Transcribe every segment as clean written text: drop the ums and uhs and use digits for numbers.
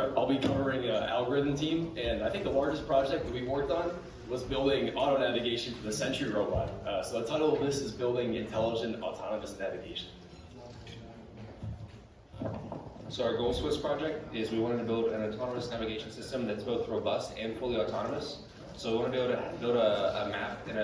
I'll be covering algorithm team, and I think the largest project that we worked on was building auto navigation for the Sentry robot. So the title of this is Building Intelligent Autonomous Navigation. So our goals for this project is we wanted to build an autonomous navigation system that's both robust and fully autonomous. So we want to be able to build a map in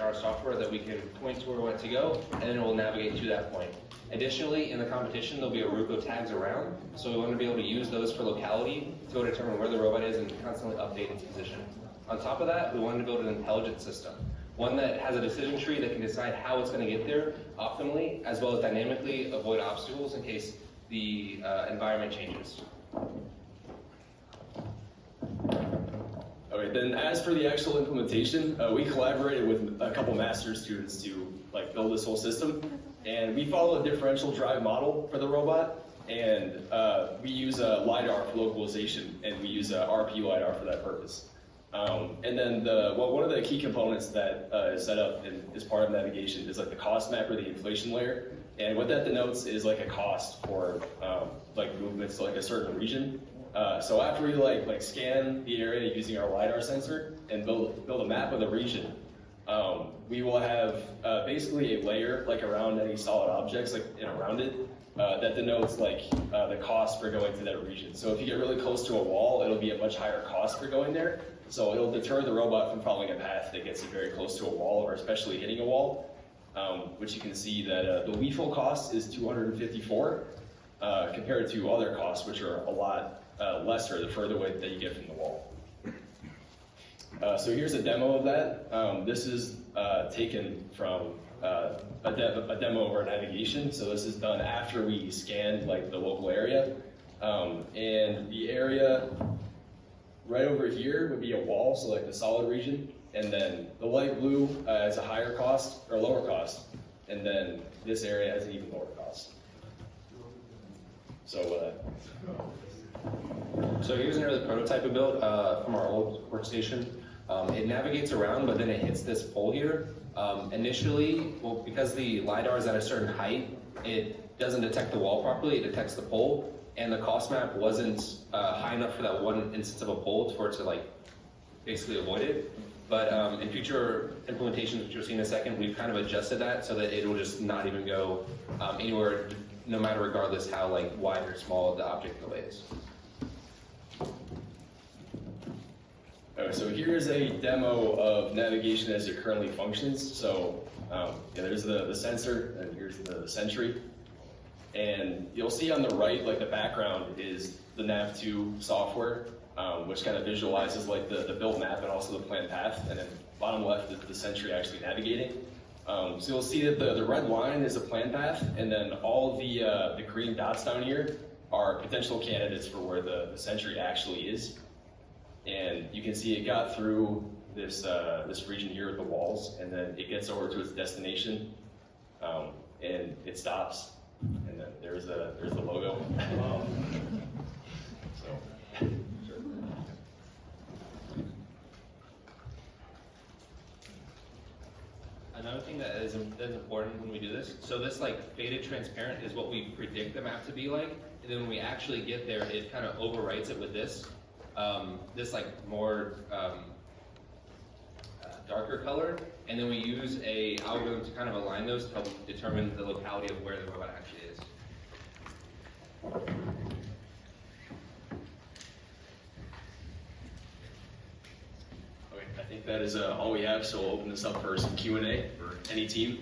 our software that we can point to where we want it to go, and then it will navigate to that point. Additionally, in the competition, there'll be Aruco tags around, so we want to be able to use those for locality to go determine where the robot is and constantly update its position. On top of that, we wanted to build an intelligent system, one that has a decision tree that can decide how it's going to get there optimally, as well as dynamically avoid obstacles in case the environment changes. Okay, then as for the actual implementation, we collaborated with a couple master's students to build this whole system. And we follow a differential drive model for the robot. And we use a LiDAR for localization, and we use a RP LiDAR for that purpose. And then one of the key components that is set up and is part of navigation is the cost map or the inflation layer. And what that denotes is a cost for movements to a certain region. So after we scan the area using our LiDAR sensor and build a map of the region, we will have basically a layer around any solid objects and around it that denotes the cost for going to that region. So if you get really close to a wall, it'll be a much higher cost for going there. So it'll deter the robot from following a path that gets it very close to a wall, or especially hitting a wall. Which you can see that the lethal cost is 254 compared to other costs, which are a lot lesser the further away that you get from the wall. So here's a demo of that. This is taken from a demo of our navigation. So this is done after we scanned the local area. And the area right over here would be a wall, so the solid region. And then the light blue has a higher cost or lower cost. And then this area has an even lower cost. So here's an early prototype we built from our old workstation. It navigates around, but then it hits this pole here. Initially, because the LiDAR is at a certain height, it doesn't detect the wall properly, it detects the pole, and the cost map wasn't high enough for that one instance of a pole for it to basically avoid it. But in future implementations, which you'll see in a second, we've kind of adjusted that so that it will just not even go anywhere, no matter regardless how wide or small the object is. So here's a demo of navigation as it currently functions. So there's the sensor, and here's the sentry. And you'll see on the right, the background is the Nav2 software, which kind of visualizes the built map and also the planned path. And then bottom left is the sentry actually navigating. So you'll see that the red line is a planned path, and then all the green dots down here are potential candidates for where the sentry actually is. And you can see it got through this region here with the walls, and then it gets over to its destination, and it stops. And then there's the logo. Another thing that is important when we do this, so this faded transparent is what we predict the map to be like, and then when we actually get there, it kind of overwrites it with this more darker color, and then we use a algorithm to kind of align those to help determine the locality of where the robot actually is. Okay, I think that is all we have, so we'll open this up for some Q&A for any team.